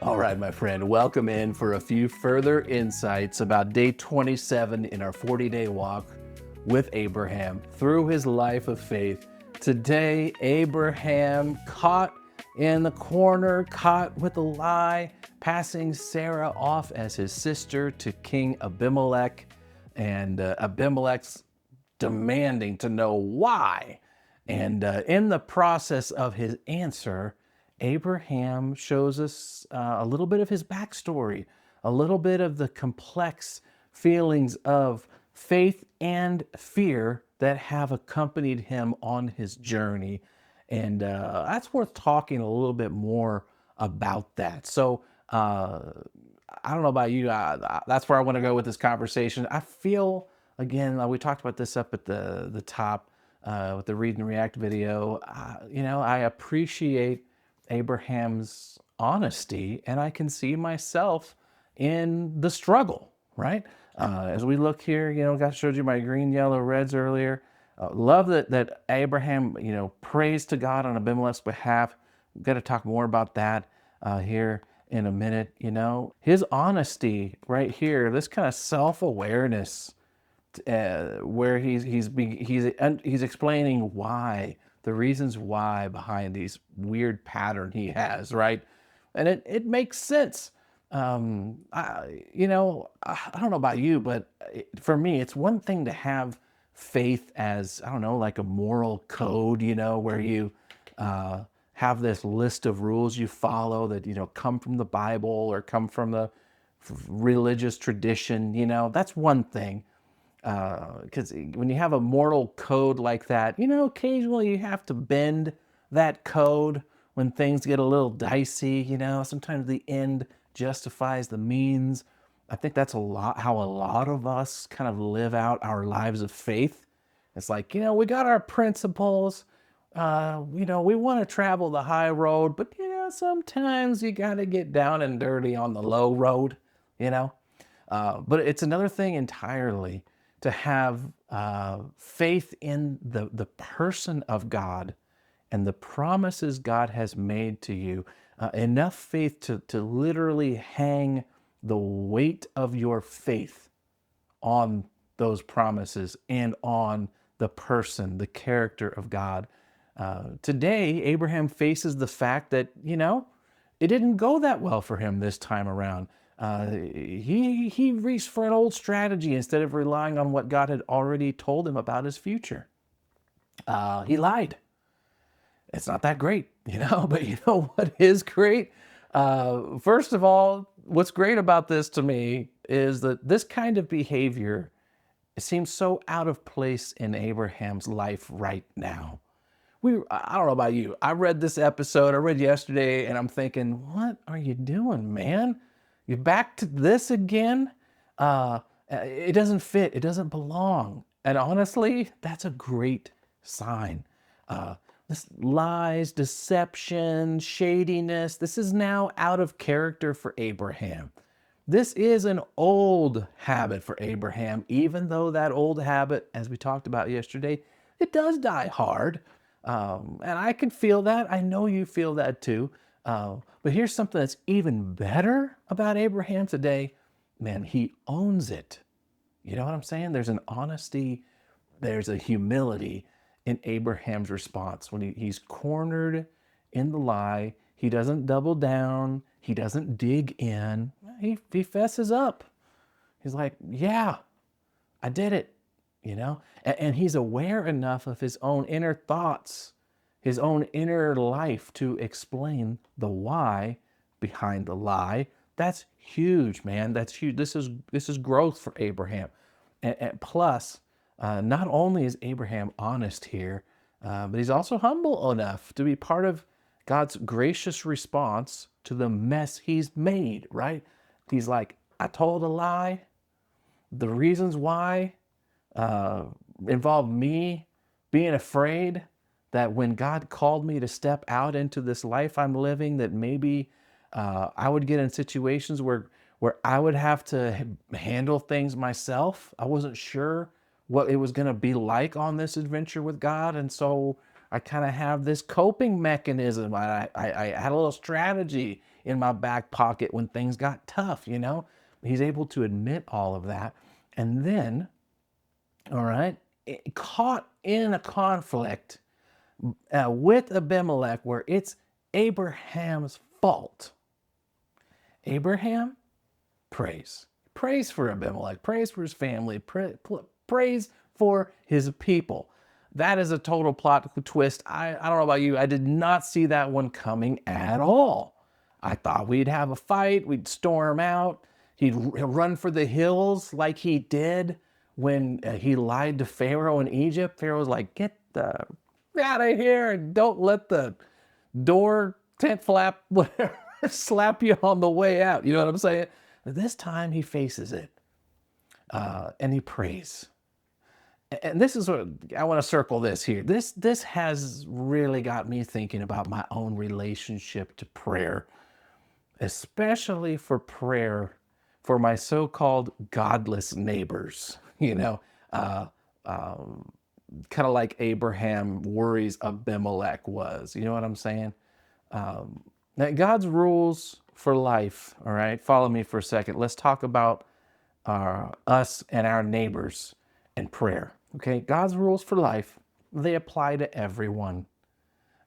All right, my friend, welcome in for a few further insights about day 27 in our 40-day walk with Abraham through his life of faith. Today, Abraham caught in the corner, caught with a lie, passing Sarah off as his sister to King Abimelech, and Abimelech's demanding to know why. And in the process of his answer, Abraham shows us a little bit of his backstory, a little bit of the complex feelings of faith and fear that have accompanied him on his journey. And that's worth talking a little bit more about that. So, I don't know about you. That's where I want to go with this conversation. I feel, again, we talked about this up at the top with the Read and React video. I appreciate Abraham's honesty, and I can see myself in the struggle, right? As we look here, God showed you my green, yellow, reds earlier. Love that Abraham, prays to God on Abimelech's behalf. We've got to talk more about that here in a minute. His honesty right here, this kind of self-awareness, where he's explaining why, the reasons why behind these weird pattern he has, right? And it makes sense. I don't know about you, but for me, it's one thing to have faith as, I don't know, like a moral code, where you have this list of rules you follow that, come from the Bible or come from the religious tradition, that's one thing. Because when you have a moral code like that, occasionally you have to bend that code when things get a little dicey. Sometimes the end justifies the means. I think that's how a lot of us kind of live out our lives of faith. It's like, we got our principles, we want to travel the high road, but sometimes you got to get down and dirty on the low road, but it's another thing entirely to have faith in the person of God and the promises God has made to you. Enough faith to literally hang the weight of your faith on those promises and on the person, the character of God. Today, Abraham faces the fact that, it didn't go that well for him this time around. He reached for an old strategy instead of relying on what God had already told him about his future. He lied. It's not that great, but you know what is great? First of all, what's great about this to me is that this kind of behavior, it seems so out of place in Abraham's life right now. I don't know about you. I read this episode, I read yesterday, and I'm thinking, what are you doing, man? You're back to this again? It doesn't fit. It doesn't belong. And honestly, that's a great sign. This lies, deception, shadiness, this is now out of character for Abraham. This is an old habit for Abraham, even though that old habit, as we talked about yesterday, it does die hard. And I can feel that. I know you feel that too. But here's something that's even better about Abraham today. Man, he owns it. You know what I'm saying? There's an honesty, there's a humility in Abraham's response. When he's cornered in the lie, he doesn't double down, he doesn't dig in, he fesses up. He's like, yeah, I did it, and he's aware enough of his own inner thoughts, his own inner life to explain the why behind the lie. That's huge, man. That's huge. This is growth for Abraham. And plus, not only is Abraham honest here, but he's also humble enough to be part of God's gracious response to the mess he's made, right? He's like, I told a lie. The reasons why involved me being afraid that when God called me to step out into this life I'm living, that maybe I would get in situations where I would have to handle things myself. I wasn't sure what it was going to be like on this adventure with God. And so I kind of have this coping mechanism. I had a little strategy in my back pocket when things got tough, you know? He's able to admit all of that. And then, all right, caught in a conflict with Abimelech where it's Abraham's fault. Abraham prays. Prays for Abimelech, prays for his family, prays for his people. That is a total plot twist. I don't know about you. I did not see that one coming at all. I thought we'd have a fight. We'd storm out. He'd run for the hills like he did when he lied to Pharaoh in Egypt. Pharaoh was like, get out of here and don't let the door, tent flap, whatever, slap you on the way out. You know what I'm saying? But this time he faces it and he prays. And this is what I want to circle this here. This has really got me thinking about my own relationship to prayer, especially for prayer for my so-called godless neighbors, you know, kind of like Abraham worries Abimelech was. You know what I'm saying? Now God's rules for life, all right? Follow me for a second. Let's talk about us and our neighbors and prayer. Okay, God's rules for life, they apply to everyone.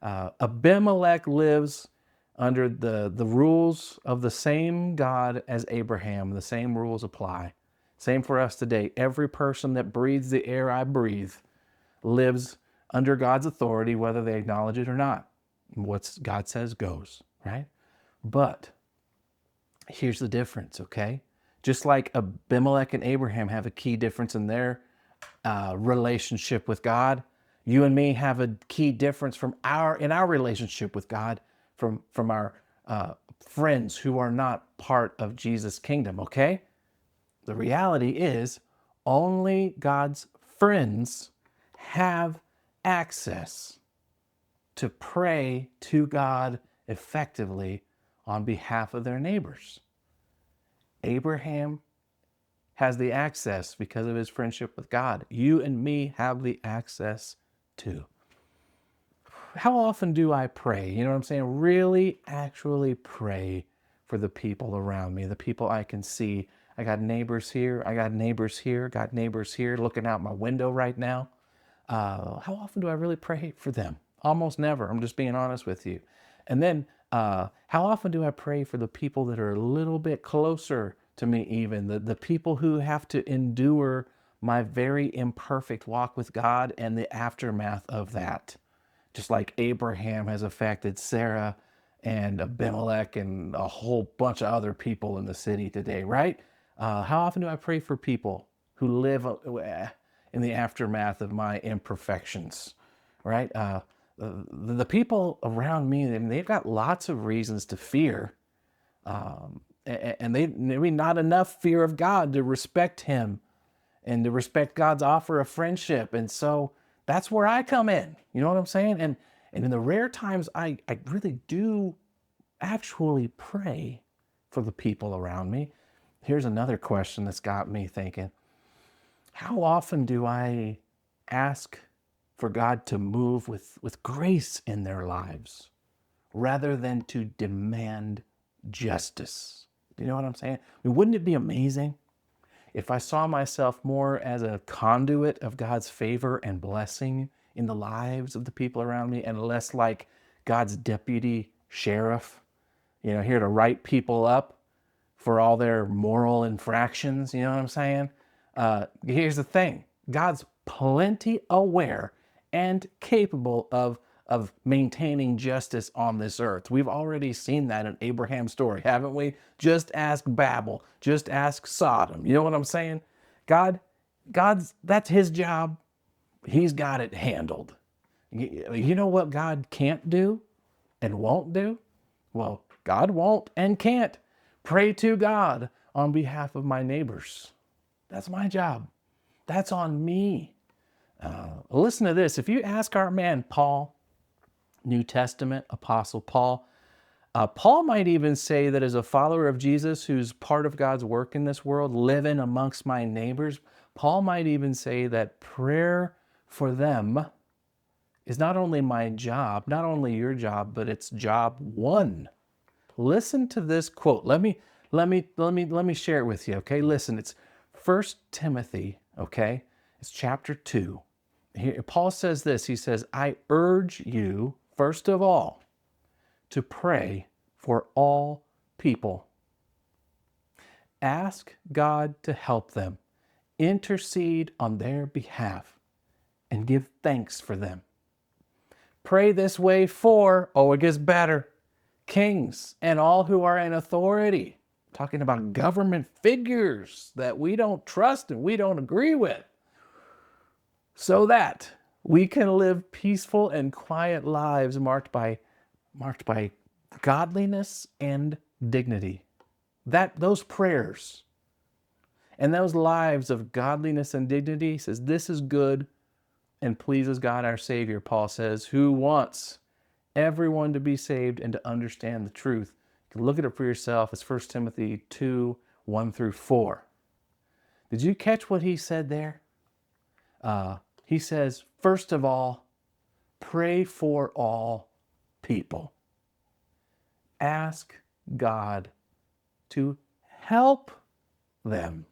Abimelech lives under the rules of the same God as Abraham. The same rules apply. Same for us today. Every person that breathes the air I breathe lives under God's authority, whether they acknowledge it or not. What God says goes, right? But here's the difference, okay? Just like Abimelech and Abraham have a key difference in their relationship with God, you and me have a key difference in our relationship with God from our friends who are not part of Jesus' kingdom, okay? The reality is only God's friends have access to pray to God effectively on behalf of their neighbors. Abraham has the access because of his friendship with God. You and me have the access too. How often do I pray? You know what I'm saying? Really, actually pray for the people around me, the people I can see. I got neighbors here. I got neighbors here. Got neighbors here looking out my window right now. How often do I really pray for them? Almost never. I'm just being honest with you. And then how often do I pray for the people that are a little bit closer to me, even the people who have to endure my very imperfect walk with God and the aftermath of that? Just like Abraham has affected Sarah and Abimelech and a whole bunch of other people in the city today, right? How often do I pray for people who live in the aftermath of my imperfections, right? The people around me, they've got lots of reasons to fear, and they maybe not enough fear of God to respect him and to respect God's offer of friendship. And so that's where I come in. You know what I'm saying? And in the rare times I really do actually pray for the people around me. Here's another question that's got me thinking. How often do I ask for God to move with grace in their lives rather than to demand justice? You know what I'm saying? I mean, wouldn't it be amazing if I saw myself more as a conduit of God's favor and blessing in the lives of the people around me and less like God's deputy sheriff, you know, here to write people up for all their moral infractions? You know what I'm saying? Here's the thing. God's plenty aware and capable of maintaining justice on this earth. We've already seen that in Abraham's story, haven't we? Just ask Babel. Just ask Sodom. You know what I'm saying? God's, that's his job. He's got it handled. You know what God can't do and won't do? Well, God won't and can't pray to God on behalf of my neighbors. That's my job. That's on me. Listen to this. If you ask our man Paul, New Testament Apostle Paul, Paul might even say that as a follower of Jesus who's part of God's work in this world, living amongst my neighbors, Paul might even say that prayer for them is not only my job, not only your job, but it's job one. Listen to this quote. Let me share it with you, okay? Listen, it's 1 Timothy, okay? It's chapter 2. Here, Paul says this. He says, I urge you, first of all, to pray for all people. Ask God to help them, intercede on their behalf, and give thanks for them. Pray this way for, oh, it gets better, kings and all who are in authority. Talking about government figures that we don't trust and we don't agree with, so that we can live peaceful and quiet lives marked by godliness and dignity. Those prayers and those lives of godliness and dignity, says this is good and pleases God our Savior, Paul says, who wants everyone to be saved and to understand the truth. You can look at it for yourself. It's 1 Timothy 2, 1 through 4. Did you catch what he said there? He says, first of all, pray for all people. Ask God to help them.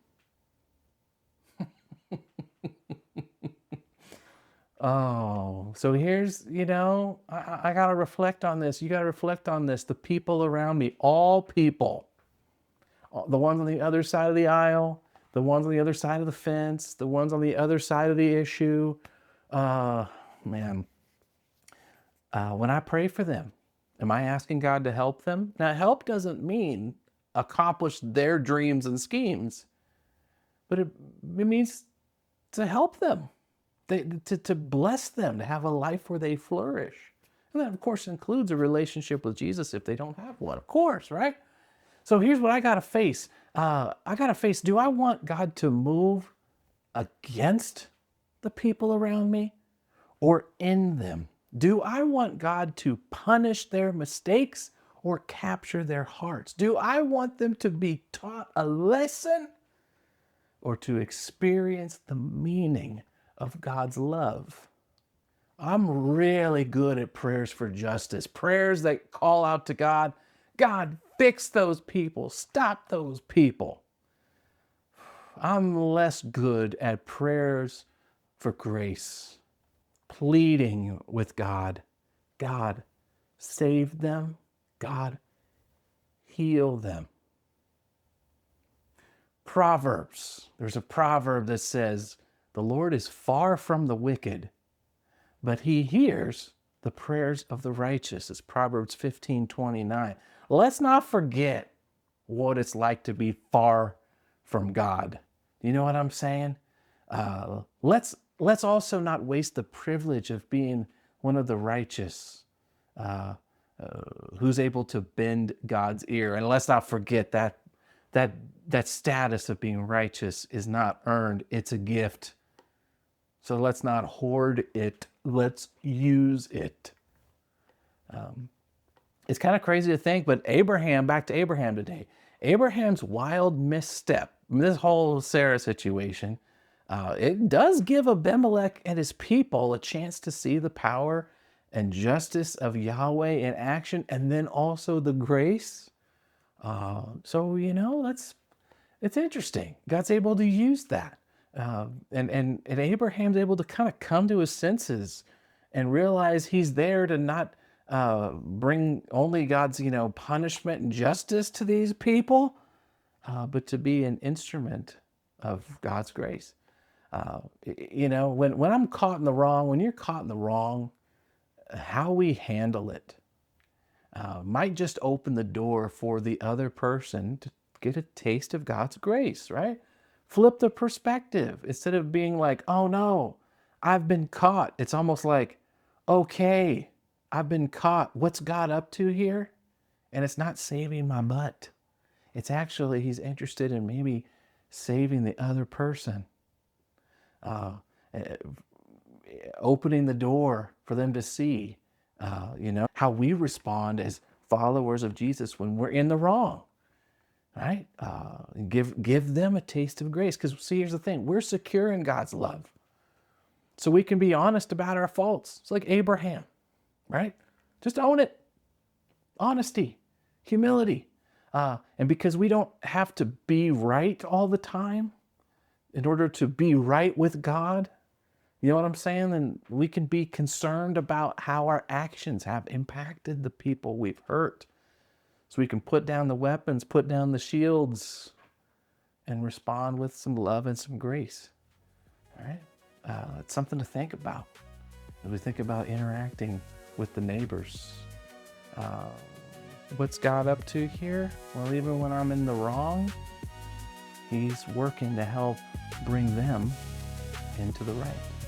Oh, so here's, I got to reflect on this. You got to reflect on this. The people around me, all people, the ones on the other side of the aisle, the ones on the other side of the fence, the ones on the other side of the issue. When I pray for them, am I asking God to help them? Now, help doesn't mean accomplish their dreams and schemes, but it means to help them. To bless them, to have a life where they flourish. And that, of course, includes a relationship with Jesus if they don't have one, of course, right? So here's what I got to face. Do I want God to move against the people around me or in them? Do I want God to punish their mistakes or capture their hearts? Do I want them to be taught a lesson or to experience the meaning of God's love? I'm really good at prayers for justice, prayers that call out to God. God, fix those people, stop those people. I'm less good at prayers for grace, pleading with God. God, save them. God, heal them. Proverbs. There's a proverb that says, the Lord is far from the wicked, but he hears the prayers of the righteous. It's Proverbs 15:29. Let's not forget what it's like to be far from God. You know what I'm saying? Let's also not waste the privilege of being one of the righteous who's able to bend God's ear. And let's not forget that status of being righteous is not earned. It's a gift. So let's not hoard it. Let's use it. It's kind of crazy to think, but back to Abraham today. Abraham's wild misstep, this whole Sarah situation, it does give Abimelech and his people a chance to see the power and justice of Yahweh in action, and then also the grace. It's interesting. God's able to use that. And Abraham's able to kind of come to his senses and realize he's there to not bring only God's, punishment and justice to these people, but to be an instrument of God's grace. When I'm caught in the wrong, when you're caught in the wrong, how we handle it might just open the door for the other person to get a taste of God's grace, right? Flip the perspective. Instead of being like, oh no, I've been caught. It's almost like, okay, I've been caught. What's God up to here? And it's not saving my butt. It's actually, he's interested in maybe saving the other person. Opening the door for them to see, how we respond as followers of Jesus when we're in the wrong. Right? Give them a taste of grace. Because see, here's the thing. We're secure in God's love. so we can be honest about our faults. It's like Abraham, right? Just own it. Honesty, humility. And because we don't have to be right all the time in order to be right with God, you know what I'm saying? Then we can be concerned about how our actions have impacted the people we've hurt. So we can put down the weapons, put down the shields, and respond with some love and some grace. All right? It's something to think about as we think about interacting with the neighbors. What's God up to here? Well, even when I'm in the wrong, He's working to help bring them into the right.